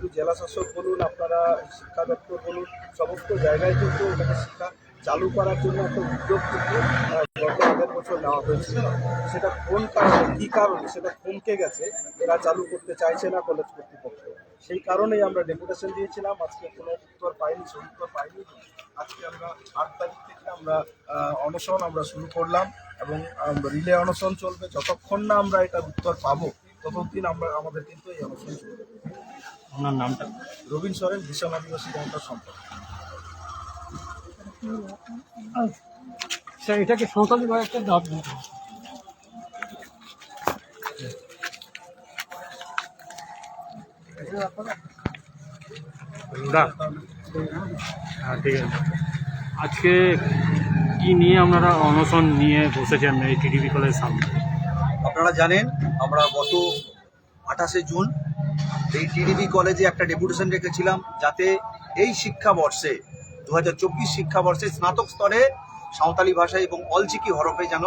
কিন্তু জেলা শাসক বলুন, আপনারা শিক্ষা দপ্তর বলুন, সমস্ত জায়গায় কিন্তু এটাকে শিক্ষা চালু করার জন্য একটা উদ্যোগ কিন্তু গত আগের বছর নেওয়া হয়েছিল। সেটা কোন কারণে, কী কারণে সেটা থমকে গেছে, এরা চালু করতে চাইছে না কলেজ কর্তৃপক্ষ। সেই কারণেই আমরা ডেপুটেশন দিয়েছিলাম, আজকে কোনো উত্তর পাইনি, সদুত্তর পাইনি। আজকে আমরা 8 তারিখ থেকে আমরা অনশন আমরা শুরু করলাম এবং রিলে অনশন চলবে। যতক্ষণ না আমরা এটার উত্তর পাবো ততদিন আমাদের কিন্তু এই অনশন চলবে। ওনার নামটা? রবীন সরেন, দিশম আদিবাসী জনতা সম্পর্ক। এটাকে সাঁওতালি একটা দাব দিতে হ্যাঁ, ঠিক আছে। আজকে কি নিয়ে আপনারা অনশন নিয়ে বসেছেন এই টিডিপি কলেজের সামনে? আপনারা জানেন আমরা গত 28শে জুন এই টিডিপি কলেজে একটা ডেপুটেশন রেখেছিলাম, যাতে এই শিক্ষাবর্ষে 2024 শিক্ষাবর্ষে স্নাতক স্তরে সাঁওতালি ভাষা এবং অলচিকি হরফে যেন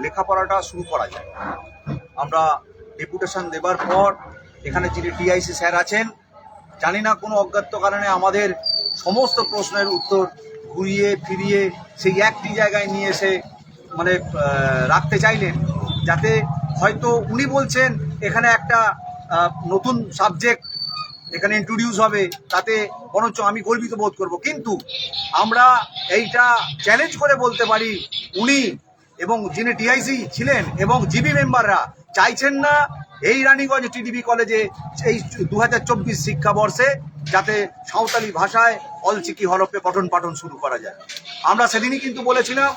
লেখাপড়াটা শুরু করা যায়। আমরা ডেপুটেশন দেবার পর এখানে যিনি টিআইসি স্যার আছেন, জানি না কোনো অজ্ঞাত কারণে আমাদের সমস্ত প্রশ্নের উত্তর ঘুরিয়ে ফিরিয়ে সেই একটি জায়গায় নিয়ে এসে মানে রাখতে চাইলেন, যাতে হয়তো উনি বলছেন এখানে একটা নতুন সাবজেক্ট এখানে ইন্ট্রোডিউস হবে, তাতে বরঞ্চ আমি গর্বিত বোধ করব। কিন্তু আমরা এইটা চ্যালেঞ্জ করে বলতে পারি, উনি এবং যিনি টিআইসি ছিলেন এবং জিবি মেম্বাররা চাইছেন না এই রানীগঞ্জ টিডিপি কলেজে এই 2024 শিক্ষাবর্ষে যাতে সাঁওতালি ভাষায় অলচিকি হরফে পঠন পাঠন শুরু করা যায়। আমরা সেদিনই কিন্তু বলেছিলাম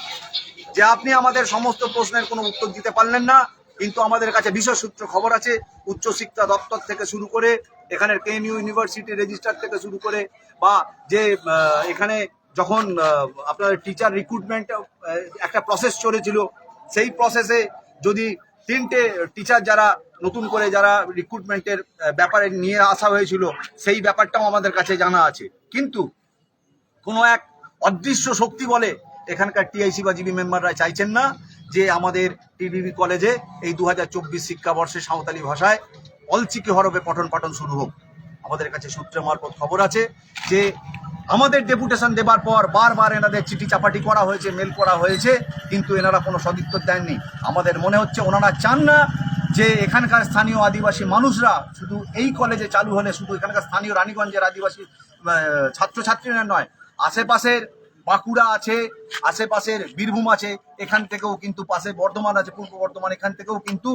যে আপনি আমাদের সমস্ত প্রশ্নের কোনো উত্তর দিতে পারলেন না, কিন্তু আমাদের কাছে বিশেষ সূত্র খবর আছে, উচ্চশিক্ষা দপ্তর থেকে শুরু করে এখানের কেএনইউ ইউনিভার্সিটি রেজিস্ট্রার থেকে শুরু করে বা যে এখানে যখন আপনার টিচার রিক্রুটমেন্ট একটা প্রসেস চলেছিল, সেই প্রসেসে যদি 3টে টিচার যারা নতুন করে যারা রিক্রুটমেন্টের ব্যাপারে নিয়ে আসা হয়েছিল, সেই ব্যাপারটাও আমাদের কাছে জানা আছে। কিন্তু কোনো এক অদৃশ্য শক্তি বলে এখানকার টিআইসি বা জিবি মেম্বাররা চাইছেন না যে আমাদের টিডিপি কলেজে এই 2024 শিক্ষাবর্ষে সাঁওতালি ভাষায় অলচিকি হরফে পঠন পাঠন শুরু হোক। আমাদের কাছে সূত্র মারফত খবর আছে যে আমাদের ডেপুটেশন দেবার পর বারবার এনাদের চিঠি চাপাটি করা হয়েছে, মেল করা হয়েছে, কিন্তু এনারা কোনো সদুত্তর দেননি। আমাদের মনে হচ্ছে ওনারা চান না যে এখানকার স্থানীয় আদিবাসী মানুষরা শুধু এই কলেজে চালু হলে শুধু এখানকার স্থানীয় রানীগঞ্জের আদিবাসী ছাত্রছাত্রীরা নয়, আশেপাশের বাঁকুড়া আছে, আশেপাশের বীরভূম আছে, এখান থেকেও কিন্তু পাশে বর্ধমান আছে, পূর্ব বর্ধমান, এখান থেকেও কিন্তু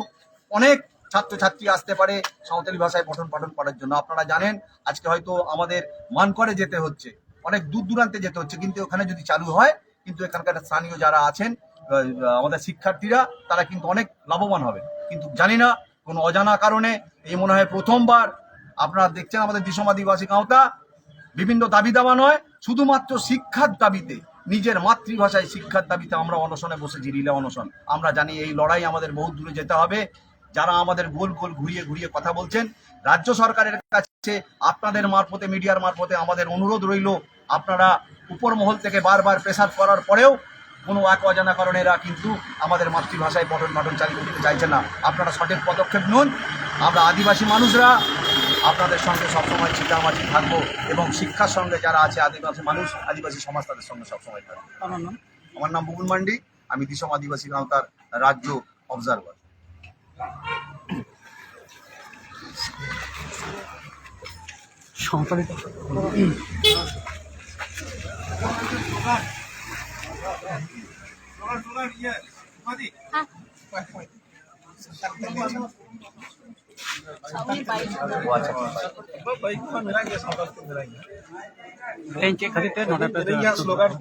অনেক ছাত্রছাত্রী আসতে পারে সাঁওতালি ভাষায় পঠন পাঠন করার জন্য। আপনারা জানেন আজকে হয়তো আমাদের মানকরে যেতে হচ্ছে, অনেক দূর দূরান্তে যেতে হচ্ছে, কিন্তু ওখানে যদি চালু হয় কিন্তু এখানকার স্থানীয় যারা আছেন আমাদের শিক্ষার্থীরা তারা কিন্তু অনেক লাভবান হবে। কিন্তু জানি না কোনো অজানা কারণে এই মনে হয় প্রথমবার আপনারা দেখছেন আমাদের দিশম আদিবাসী গাঁওতা বিভিন্ন দাবি দাওয়া নয়, শুধুমাত্র শিক্ষার দাবিতে, নিজের মাতৃভাষায় শিক্ষার দাবিতে আমরা অনশনে বসেছি, রিলে অনশন। আমরা জানি এই লড়াই আমাদের বহু দূরে যেতে হবে। যারা আমাদের গোল গোল ঘুরিয়ে ঘুরিয়ে কথা বলছেন, রাজ্য সরকারের কাছে আপনাদের মারফতে, মিডিয়ার মারফতে আমাদের অনুরোধ রইল, আপনারা উপর মহল থেকে বারবার প্রেসার করার পরেও কোনো এক অজানা কারণে এরা কিন্তু আমাদের মাতৃভাষায় পঠন পাঠন চালু করতে চাইছে না। আপনারা সঠিক পদক্ষেপ নিন। আমরা আদিবাসী মানুষরা আপনাদের সঙ্গে সবসময় চিটামাচি থাকবো এবং শিক্ষার সঙ্গে যারা আছে আদিবাসী মানুষ, আদিবাসী সমাজ, তাদের সঙ্গে সবসময় থাকবো। আমার নাম বুবুন মান্ডি, আমি দিশম আদিবাসী গাঁওতার রাজ্য অবজারভার। সাঁওতালি स्लोगन